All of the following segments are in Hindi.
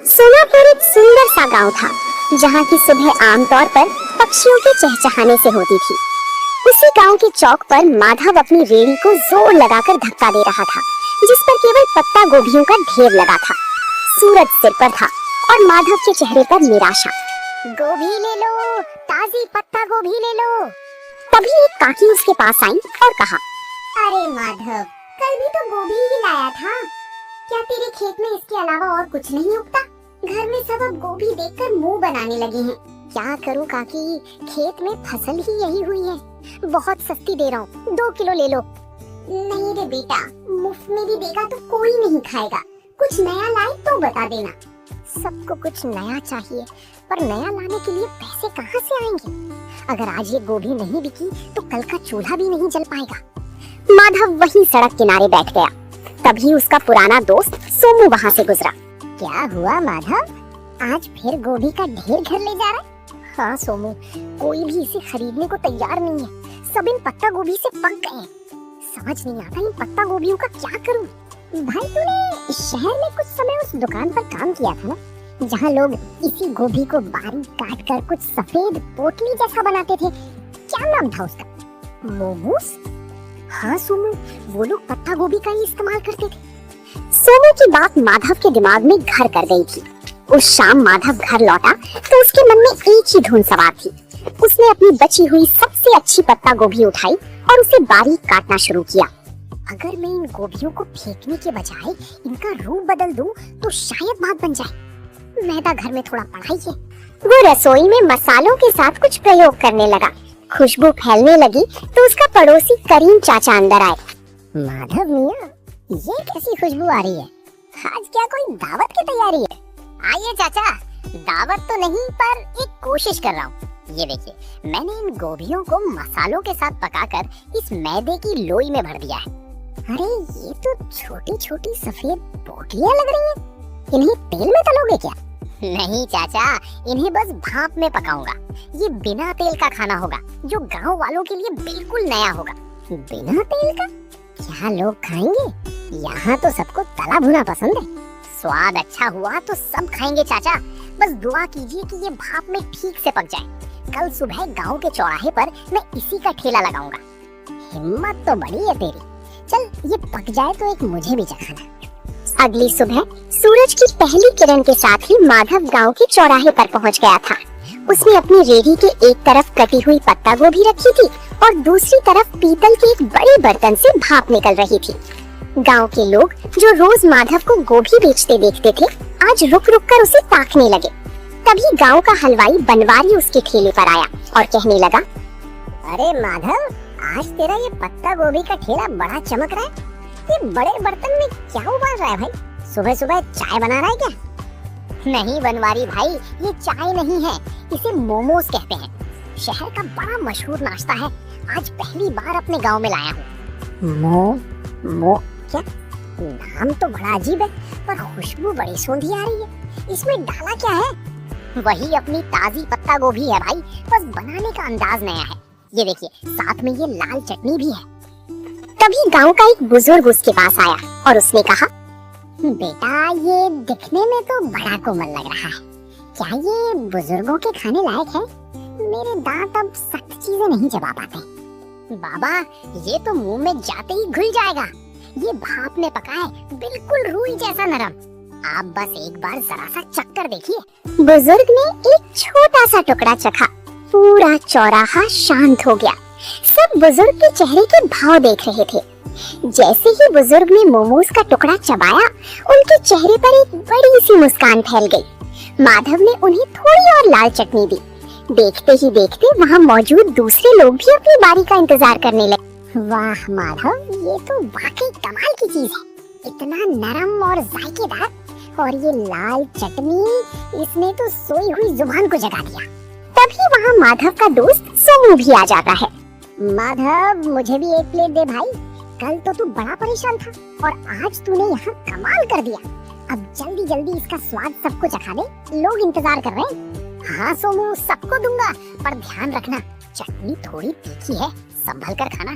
सोनापुर एक सुंदर सा गांव था, जहाँ की सुबह आमतौर पर पक्षियों के चहचहाने से होती थी। उसी गांव के चौक पर माधव अपनी रेड़ी को जोर लगाकर धक्का दे रहा था, जिस पर केवल पत्ता गोभियों का ढेर लगा था। सूरज सिर पर था और माधव के चेहरे पर निराशा। गोभी ले लो, ताजी पत्ता गोभी ले लो। तभी एक काकी उसके पास आई और कहा, अरे माधव, कल भी तो गोभी ही लाया था। क्या तेरे खेत में इसके अलावा और कुछ नहीं उगता? घर में सब अब गोभी देखकर मुंह बनाने लगे हैं। क्या करूं काकी, खेत में फसल ही यही हुई है। बहुत सस्ती दे रहा हूँ, 2 किलो ले लो। नहीं रे बेटा, मुफ्त में भी देगा तो कोई नहीं खाएगा। कुछ नया लाए तो बता देना। सबको कुछ नया चाहिए, पर नया लाने के लिए पैसे कहाँ से आएंगे? अगर आज ये गोभी नहीं बिकी तो कल का चूल्हा भी नहीं जल पाएगा। माधव वहीं सड़क किनारे बैठ गया। तभी उसका पुराना दोस्त सोमू वहाँ से गुजरा। क्या हुआ माधव, आज फिर गोभी का ढेर घर ले जा रहा है? हाँ सोमू, कोई भी इसे खरीदने को तैयार नहीं है। सब इन पत्ता गोभी से पक गए हैं। समझ नहीं आता इन पत्ता गोभियों का क्या करूं। भाई, तूने शहर में कुछ समय उस दुकान पर काम किया था ना, जहाँ लोग इसी गोभी को बारीक काट कर कुछ सफेद पोटली जैसा बनाते थे। क्या नाम था उसका? मोमोस? हाँ सोमू, वो लोग पत्ता गोभी का ही इस्तेमाल करते थे। सोमू की बात माधव के दिमाग में घर कर गई थी। उस शाम माधव घर लौटा तो उसके मन में एक ही धुन सवार थी। उसने अपनी बची हुई सबसे अच्छी पत्ता गोभी उठाई और उसे बारीक काटना शुरू किया। अगर मैं इन गोभियों को फेंकने के बजाय इनका रूप बदल दूं तो शायद बात बन जाए। मैदा घर में थोड़ा पड़ा ही है। वो रसोई में मसालों के साथ कुछ प्रयोग करने लगा। खुशबू फैलने लगी तो उसका पड़ोसी करीम चाचा अंदर आए। माधव मियाँ, ये कैसी खुशबू आ रही है? आज क्या कोई दावत की तैयारी है? आइए चाचा, दावत तो नहीं पर एक कोशिश कर रहा हूँ। ये देखिए, मैंने इन गोभियों को मसालों के साथ पकाकर इस मैदे की लोई में भर दिया है। अरे, ये तो छोटी छोटी सफेद पोटलियाँ लग रही हैं। इन्हें तेल में तलोगे क्या? नहीं चाचा, इन्हें बस भाप में पकाऊंगा। ये बिना तेल का खाना होगा, जो गांव वालों के लिए बिल्कुल नया होगा। बिना तेल का? क्या लोग खाएंगे? यहाँ तो सबको तला भुना पसंद है। स्वाद अच्छा हुआ तो सब खाएंगे चाचा। बस दुआ कीजिए कि ये भाप में ठीक से पक जाए। कल सुबह गांव के चौराहे पर मैं इसी का ठेला लगाऊंगा। हिम्मत तो बड़ी है तेरी। चल, ये पक जाए तो एक मुझे भी चखाना। अगली सुबह सूरज की पहली किरण के साथ ही माधव गांव के चौराहे पर पहुंच गया था। उसने अपनी रेडी के एक तरफ कटी हुई पत्ता गोभी रखी थी और दूसरी तरफ पीतल के एक बड़े बर्तन से भाप निकल रही थी। गांव के लोग जो रोज माधव को गोभी बेचते देखते थे, आज रुक रुक कर उसे ताकने लगे। तभी गांव का हलवाई बनवारी उसके ठेले पर आया और कहने लगा, अरे माधव, आज तेरा ये पत्ता गोभी का ठेला बड़ा चमक रहा है। ये बड़े बर्तन में क्या उबाल रहा है भाई? सुबह सुबह चाय बना रहा है क्या? नहीं बनवारी भाई, ये चाय नहीं है, इसे मोमोज कहते हैं। शहर का बड़ा मशहूर नाश्ता है। आज पहली बार अपने गांव में लाया हूँ। क्या? नाम तो बड़ा अजीब है, पर खुशबू बड़ी सोंधी आ रही है। इसमें डाला क्या है? वही अपनी ताजी पत्ता गोभी है भाई, बस बनाने का अंदाज नया है। ये देखिए, साथ में ये लाल चटनी भी है। तभी गांव का एक बुजुर्ग उसके पास आया और उसने कहा, बेटा, ये दिखने में तो बड़ा कोमल लग रहा है। क्या ये बुजुर्गों के खाने लायक है? मेरे दांत अब सख्त चीजें नहीं चबा पाते। बाबा, ये तो मुंह में जाते ही घुल जाएगा। ये भाप में पका है, बिल्कुल रूई जैसा नरम। आप बस एक बार जरा सा चक्कर देखिए। बुजुर्ग ने एक छोटा सा टुकड़ा चखा। पूरा चौराहा शांत हो गया। सब बुजुर्ग के चेहरे के भाव देख रहे थे। जैसे ही बुजुर्ग ने मोमोज का टुकड़ा चबाया, उनके चेहरे पर एक बड़ी सी मुस्कान फैल गई। माधव ने उन्हें थोड़ी और लाल चटनी दी। देखते ही देखते वहाँ मौजूद दूसरे लोग भी अपनी बारी का इंतजार करने लगे। वाह माधव, ये तो वाकई कमाल की चीज है। इतना नरम और जायकेदार, और ये लाल चटनी, इसने तो सोई हुई जुबान को जगा दिया। तभी वहाँ माधव का दोस्त सोमू भी आ जाता है। माधव, मुझे भी एक प्लेट दे भाई। कल तो तू बड़ा परेशान था और आज तूने यहाँ कमाल कर दिया। अब जल्दी जल्दी इसका स्वाद सबको चखा दे, लोग इंतजार कर रहे हैं। हाँ सोमू, सबको दूंगा, पर ध्यान रखना चटनी थोड़ी तीखी है, संभल कर खाना।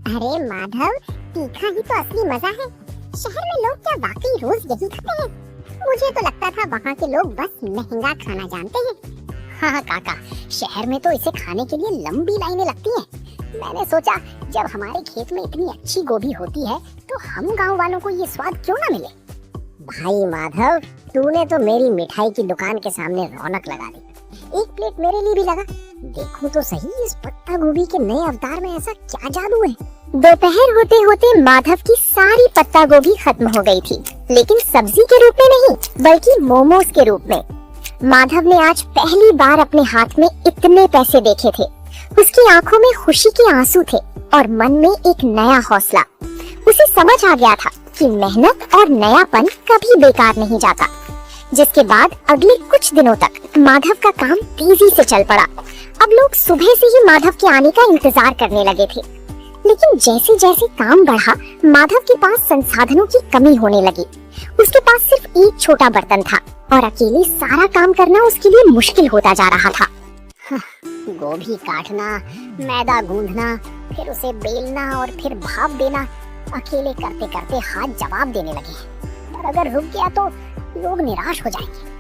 अरे माधव, तीखा ही तो असली मजा है। शहर में लोग क्या वाकई रोज यही खाते हैं? मुझे तो लगता था वहाँ के लोग बस महंगा खाना जानते हैं। हाँ काका, शहर में तो इसे खाने के लिए लंबी लाइनें लगती हैं। मैंने सोचा जब हमारे खेत में इतनी अच्छी गोभी होती है तो हम गांव वालों को ये स्वाद क्यों ना मिले। भाई माधव, तूने तो मेरी मिठाई की दुकान के सामने रौनक लगा दी। एक प्लेट मेरे लिए भी लगा। देखूं तो सही, इस पत्ता गोभी के नए अवतार में ऐसा क्या जादू है। दोपहर होते होते माधव की सारी पत्ता गोभी खत्म हो गई थी, लेकिन सब्जी के रूप में नहीं बल्कि मोमोज के रूप में। माधव ने आज पहली बार अपने हाथ में इतने पैसे देखे थे। उसकी आंखों में खुशी के आंसू थे और मन में एक नया हौसला। उसे समझ आ गया था कि मेहनत और नयापन कभी बेकार नहीं जाता। जिसके बाद अगले कुछ दिनों तक माधव का काम तेजी से चल पड़ा। अब लोग सुबह से ही माधव के आने का इंतजार करने लगे थे। लेकिन जैसे जैसे काम बढ़ा, माधव के पास संसाधनों की कमी होने लगी। उसके पास सिर्फ एक छोटा बर्तन था और अकेले सारा काम करना उसके लिए मुश्किल होता जा रहा था। गोभी काटना, मैदा गूंदना, फिर उसे बेलना और फिर भाप देना, अकेले करते करते हाथ जवाब देने लगे। पर अगर रुक गया तो लोग निराश हो जाएंगे।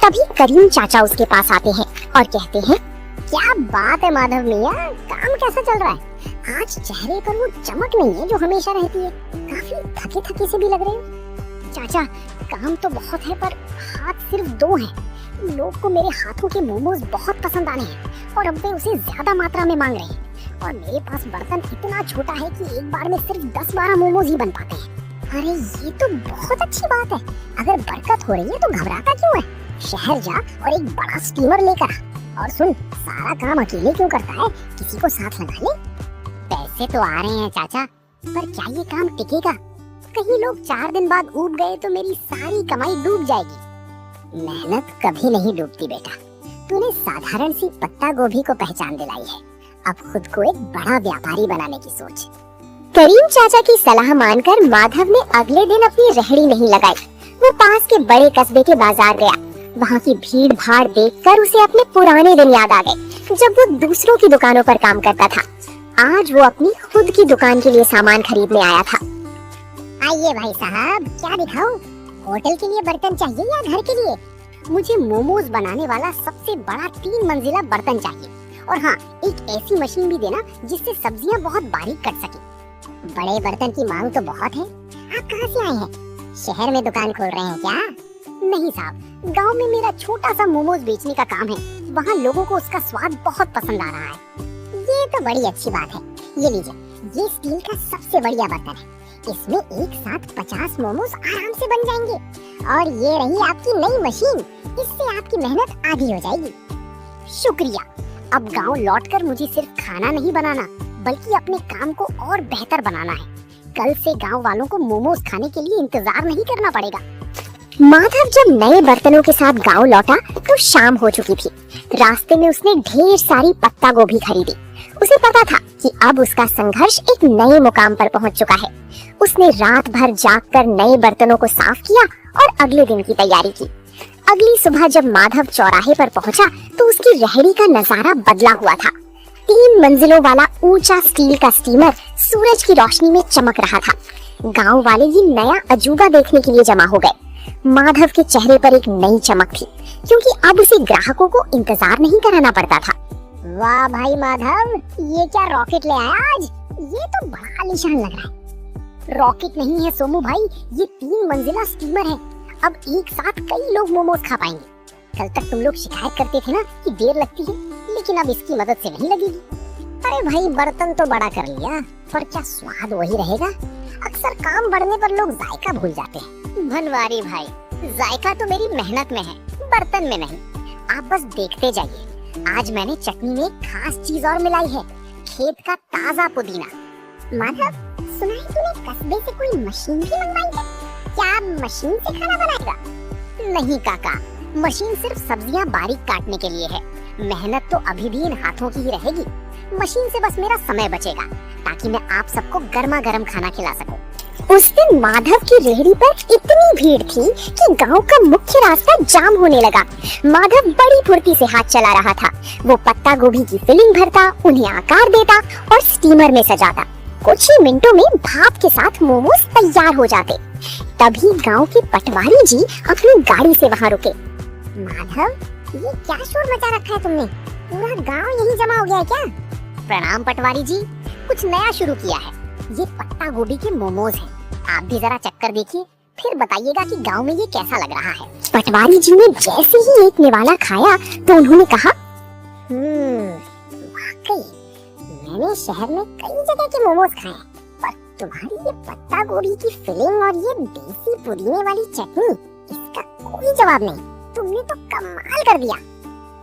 तभी करीम चाचा उसके पास आते हैं और कहते हैं, क्या बात है माधव मियाँ, काम कैसा चल रहा है? आज चेहरे पर वो चमक नहीं है जो हमेशा रहती है। काफी थके थके से भी लग रहे हो। चाचा काम तो बहुत है पर हाथ सिर्फ 2 हैं। लोग को मेरे हाथों के मोमोज बहुत पसंद आने हैं और अब वे उसे ज्यादा मात्रा में मांग रहे हैं। और मेरे पास बर्तन इतना छोटा है कि एक बार में सिर्फ 10-12 मोमोज ही बन पाते हैं। अरे ये तो बहुत अच्छी बात है। अगर बरकत हो रही है तो घबराता क्यों है? शहर जा और एक बड़ा स्टीमर लेकर आ। और सुन, सारा काम अकेले क्यों करता है? किसी को साथ लगा ले। पैसे तो आ रहे हैं चाचा, पर क्या ये काम टिकेगा? कहीं लोग 4 दिन बाद ऊब गए तो मेरी सारी कमाई डूब जाएगी। मेहनत कभी नहीं डूबती बेटा। तूने साधारण सी पत्ता गोभी को पहचान दिलाई है। अब खुद को एक बड़ा व्यापारी बनाने की सोच। करीम चाचा की सलाह मानकर माधव ने अगले दिन अपनी रेहड़ी नहीं लगाई। वो पास के बड़े कस्बे के बाजार गया। वहाँ की भीड़ भाड़ देखकर उसे अपने पुराने दिन याद आ गए, जब वो दूसरों की दुकानों पर काम करता था। आज वो अपनी खुद की दुकान के लिए सामान खरीदने आया था। आइए भाई साहब, क्या दिखाऊं? होटल के लिए बर्तन चाहिए या घर के लिए? मुझे मोमोज बनाने वाला सबसे बड़ा 3 मंजिला बर्तन चाहिए। और हाँ, एक ऐसी मशीन भी देना जिससे सब्जियां बहुत बारीक कट सके। बड़े बर्तन की मांग तो बहुत है। आप कहाँ से आए हैं? शहर में दुकान खोल रहे हैं क्या? नहीं साहब, गांव में मेरा छोटा सा मोमोज बेचने का काम है। वहाँ लोगों को उसका स्वाद बहुत पसंद आ रहा है। ये तो बड़ी अच्छी बात है। ये लीजिए, ये स्टील का सबसे बढ़िया बर्तन है। इसमें एक साथ 50 मोमोज आराम से बन जाएंगे। और ये रही आपकी नई मशीन। इससे आपकी मेहनत आधी हो जाएगी। शुक्रिया। अब गांव लौटकर मुझे सिर्फ खाना नहीं बनाना, बल्कि अपने काम को और बेहतर बनाना है। कल से गांव वालों को मोमोज खाने के लिए इंतजार नहीं करना पड़ेगा। माधव जब नए बर्तनों के साथ गांव लौटा तो शाम हो चुकी थी। रास्ते में उसने ढेर सारी पत्ता गोभी खरीदी। उसे पता था कि अब उसका संघर्ष एक नए मुकाम पर पहुंच चुका है। उसने रात भर जागकर नए बर्तनों को साफ किया और अगले दिन की तैयारी की। अगली सुबह जब माधव चौराहे पर पहुंचा तो उसकी रेहड़ी का नजारा बदला हुआ था। 3 मंजिलों वाला ऊंचा स्टील का स्टीमर सूरज की रोशनी में चमक रहा था। गांव वाले ये नया अजूबा देखने के लिए जमा हो गए। माधव के चेहरे पर एक नई चमक थी, क्योंकि अब उसे ग्राहकों को इंतजार नहीं कराना पड़ता था। वाह भाई माधव, ये क्या रॉकेट ले आया आज? ये तो बड़ा आलीशान लग रहा है। रॉकेट नहीं है सोमू भाई, ये 3 मंजिला स्टीमर है। अब एक साथ कई लोग मोमोज खा पाएंगे। कल तक तुम लोग शिकायत करते थे ना कि देर लगती है, लेकिन अब इसकी मदद से नहीं लगेगी। अरे भाई, बर्तन तो बड़ा कर लिया, पर क्या स्वाद वही रहेगा? अक्सर काम बढ़ने पर लोग जायका भूल जाते हैं। भनवारी भाई, जायका तो मेरी मेहनत में है, बर्तन में नहीं। आप बस देखते जाइए। आज मैंने चटनी में एक खास चीज और मिलाई है, खेत का ताजा पुदीना। माधव, सुना है तूने कस्बे से कोई मशीन भी मंगवाई है? क्या मशीन से खाना बनाएगा? नहीं काका, मशीन सिर्फ सब्जियां बारीक काटने के लिए है। मेहनत तो अभी भी इन हाथों की ही रहेगी। मशीन से बस मेरा समय बचेगा, ताकि मैं आप सबको गर्मा गर्म खाना खिला सकूं। उस दिन माधव की रेहड़ी पर इतनी भीड़ थी कि गांव का मुख्य रास्ता जाम होने लगा। माधव बड़ी फुर्ती से हाथ चला रहा था। वो पत्ता गोभी की फिलिंग भरता, उन्हें आकार देता और स्टीमर में सजाता। कुछ ही मिनटों में भाप के साथ मोमोज तैयार हो जाते। तभी गांव के पटवारी जी अपनी गाड़ी से वहां रुके। माधव, ये क्या शोर मचा रखा है तुमने? पूरा गांव यहीं जमा हो गया है क्या? प्रणाम पटवारी जी, कुछ नया शुरू किया है। ये पत्ता गोभी के मोमोज हैं। आप भी जरा चक्कर देखिए, फिर बताइएगा कि गांव में ये कैसा लग रहा है। पटवारी जी ने जैसे ही एक निवाला खाया तो उन्होंने कहा, वाकई मैंने शहर में कई जगह के मोमोज खाए, पर तुम्हारी ये पत्ता गोभी की फिलिंग और ये देसी पुदीने वाली चटनी, इसका कोई जवाब नहीं। तुमने तो कमाल कर दिया।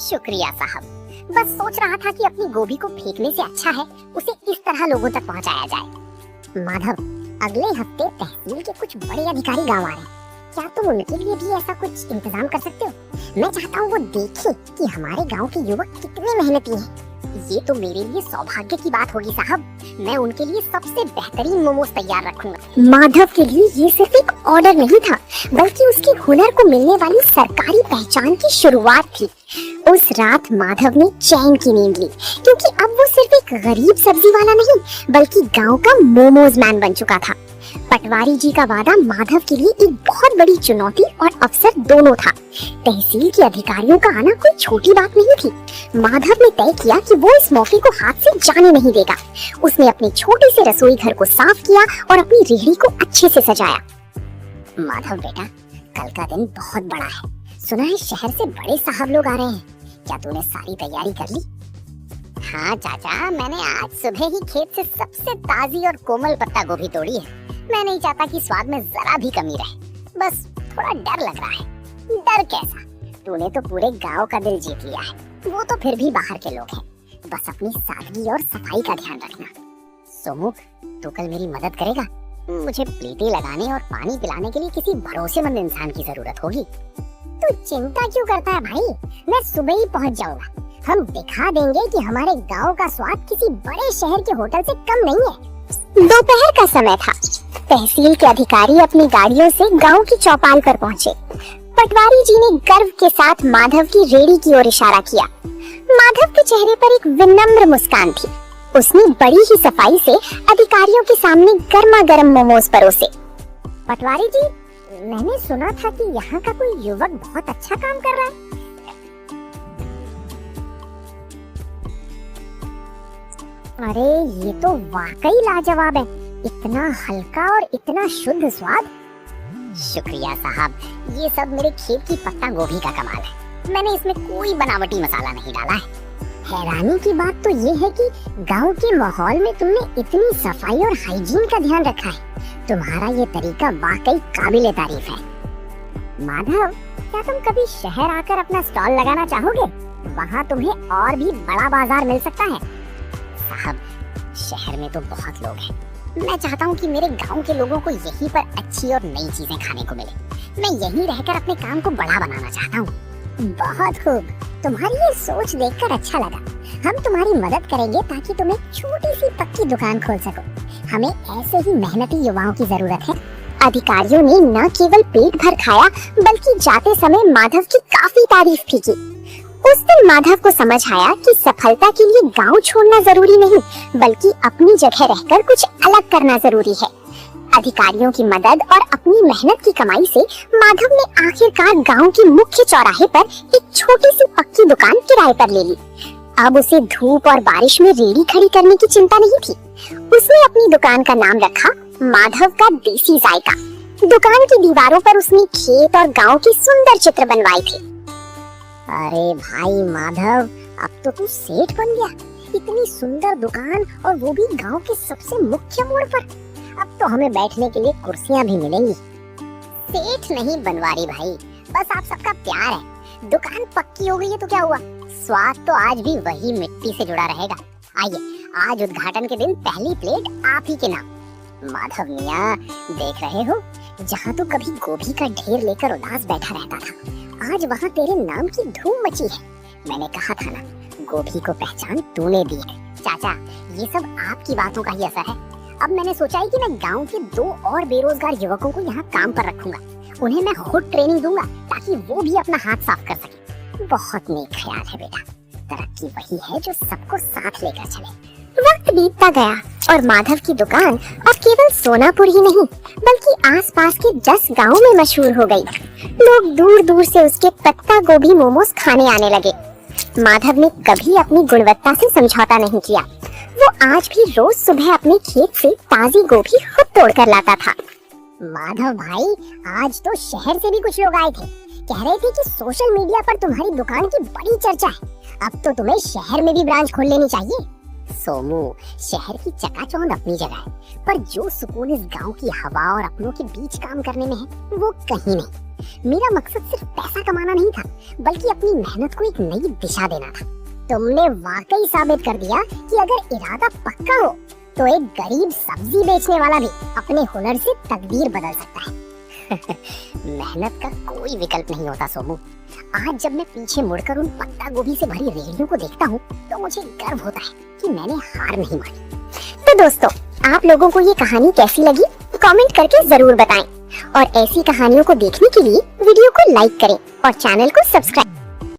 शुक्रिया साहब, बस सोच रहा था कि अपनी गोभी को फेंकने से अच्छा है उसे इस तरह लोगों तक पहुंचाया जाए। माधव, अगले हफ्ते तहसील के कुछ बड़े अधिकारी गांव आ रहे हैं। क्या तुम उनके लिए भी ऐसा कुछ इंतजाम कर सकते हो? मैं चाहता हूँ वो देखें कि हमारे गांव के युवक कितने मेहनती हैं। ये तो मेरे लिए सौभाग्य की बात होगी साहब। मैं उनके लिए सबसे बेहतरीन मोमोज तैयार रखूंगा। माधव के लिए ये सिर्फ एक ऑर्डर नहीं था, बल्कि उसके हुनर को मिलने वाली सरकारी पहचान की शुरुआत थी। उस रात माधव ने चैन की नींद ली, क्योंकि अब वो सिर्फ एक गरीब सब्जी वाला नहीं, बल्कि गांव का मोमोज मैन बन चुका था। पटवारी जी का वादा माधव के लिए एक बहुत बड़ी चुनौती और अवसर दोनों था। तहसील के अधिकारियों का आना कोई छोटी बात नहीं थी। माधव ने तय किया कि वो इस मौके को हाथ से जाने नहीं देगा। उसने अपने छोटे से रसोई घर को साफ किया और अपनी रेहड़ी को अच्छे से सजाया। माधव बेटा, कल का दिन बहुत बड़ा है। सुना है शहर से बड़े साहब लोग आ रहे हैं। क्या तूने सारी तैयारी कर ली? हाँ चाचा, मैंने आज सुबह ही खेत से सबसे ताजी और कोमल पत्ता गोभी तोड़ी है। मैं नहीं चाहता कि स्वाद में जरा भी कमी रहे। बस थोड़ा डर लग रहा है। डर कैसा? तूने तो पूरे गांव का दिल जीत लिया है। वो तो फिर भी बाहर के लोग हैं। बस अपनी सादगी और सफाई का ध्यान रखना। सोमू, तू कल मेरी मदद करेगा? मुझे प्लेटें लगाने और पानी पिलाने के लिए किसी भरोसेमंद इंसान की जरूरत होगी। तू चिंता क्यों करता है भाई? मैं सुबह ही पहुंच जाऊंगा। हम दिखा देंगे कि हमारे गांव का स्वाद किसी बड़े शहर के होटल से कम नहीं है। दोपहर का समय था। तहसील के अधिकारी अपनी गाड़ियों से गांव की चौपाल पर पहुंचे। पटवारी जी ने गर्व के साथ माधव की रेहड़ी की ओर इशारा किया। माधव के चेहरे पर एक विनम्र मुस्कान थी। उसने बड़ी ही सफाई से अधिकारियों के सामने गर्मा गर्म मोमोज परोसे। पटवारी जी, मैंने सुना था कि यहाँ का कोई युवक बहुत अच्छा काम कर रहा है। अरे ये तो वाकई लाजवाब है। इतना हल्का और इतना शुद्ध स्वाद। शुक्रिया साहब, ये सब मेरे खेत की पत्ता गोभी का कमाल है। मैंने इसमें कोई बनावटी मसाला नहीं डाला है। हैरानी की बात तो ये है कि गांव के माहौल में तुमने इतनी सफाई और हाइजीन का ध्यान रखा है। तुम्हारा ये तरीका वाकई काबिले तारीफ है। माधव, क्या तुम कभी शहर आकर अपना स्टॉल लगाना चाहोगे? वहाँ तुम्हें और भी बड़ा बाजार मिल सकता है। साहब, शहर में तो बहुत लोग हैं। मैं चाहता हूँ कि मेरे गांव के लोगों को यहीं पर अच्छी और नई चीजें खाने को मिले। मैं यहीं रहकर अपने काम को बड़ा बनाना चाहता हूँ। बहुत खूब, तुम्हारी ये सोच देखकर अच्छा लगा। हम तुम्हारी मदद करेंगे ताकि तुम एक छोटी सी पक्की दुकान खोल सको। हमें ऐसे ही मेहनती युवाओं की जरूरत है। अधिकारियों ने न केवल पेट भर खाया, बल्कि जाते समय माधव की काफी तारीफ भी की। उस दिन माधव को समझ आया कि सफलता के लिए गांव छोड़ना जरूरी नहीं, बल्कि अपनी जगह रहकर कुछ अलग करना जरूरी है। अधिकारियों की मदद और अपनी मेहनत की कमाई से माधव ने आखिरकार गांव के मुख्य चौराहे पर एक छोटी सी पक्की दुकान किराए पर ले ली। अब उसे धूप और बारिश में रेहड़ी खड़ी करने की चिंता नहीं थी। उसने अपनी दुकान का नाम रखा माधव का देसी जायका। दुकान की दीवारों पर उसने खेत और गांव के सुंदर चित्र बनवाए थे। अरे भाई माधव, अब तो तू सेठ बन गया। इतनी सुंदर दुकान और वो भी गांव के सबसे मुख्य मोड़ पर। अब तो हमें बैठने के लिए कुर्सियां भी मिलेंगी। सेठ नहीं बनवारी भाई, बस आप सबका प्यार है। दुकान पक्की हो गई है तो क्या हुआ, स्वाद तो आज भी वही मिट्टी से जुड़ा रहेगा। आइए, आज उद्घाटन के दिन पहली प्लेट आप ही के नाम। माधव मियाँ, देख रहे हो, जहाँ तू कभी गोभी का ढेर लेकर उदास बैठा रहता था, आज वहाँ तेरे नाम की धूम मची है। मैंने कहा था ना, गोभी को पहचान तूने दी है। चाचा, ये सब आपकी बातों का ही असर है। अब मैंने सोचा है कि मैं गांव के 2 और बेरोजगार युवकों को यहाँ काम पर रखूंगा। उन्हें मैं खुद ट्रेनिंग दूंगा ताकि वो भी अपना हाथ साफ कर सके। बहुत नेक ख्याल है बेटा। तरक्की वही है जो सबको साथ लेकर चले। वक्त बीतता गया। और माधव की दुकान अब केवल सोनापुर ही नहीं बल्कि आसपास के 10 गांवों में मशहूर हो गई। लोग दूर दूर से उसके पत्ता गोभी मोमोज खाने आने लगे। माधव ने कभी अपनी गुणवत्ता से समझौता नहीं किया। वो आज भी रोज सुबह अपने खेत से ताजी गोभी खुद तोड़कर लाता था। माधव भाई, आज तो शहर से भी कुछ लोग आए थे, कह रहे थे कि सोशल मीडिया पर तुम्हारी दुकान की बड़ी चर्चा है, अब तो तुम्हें शहर में भी ब्रांच खोल लेनी चाहिए। सोमू, शहर की चकाचौंध अपनी जगह है, पर जो सुकून इस गांव की हवा और अपनों के बीच काम करने में है वो कहीं नहीं। मेरा मकसद सिर्फ पैसा कमाना नहीं था, बल्कि अपनी मेहनत को एक नई दिशा देना था। तुमने वाकई साबित कर दिया कि अगर इरादा पक्का हो तो एक गरीब सब्जी बेचने वाला भी अपने हुनर से तकदीर बदल सकता है। मेहनत का कोई विकल्प नहीं होता सोमू। आज जब मैं पीछे मुड़कर उन पत्ता गोभी से भरी रेहड़ियों को देखता हूँ तो मुझे गर्व होता है कि मैंने हार नहीं मानी। तो दोस्तों, आप लोगों को ये कहानी कैसी लगी कमेंट करके जरूर बताएं और ऐसी कहानियों को देखने के लिए वीडियो को लाइक करें और चैनल को सब्सक्राइब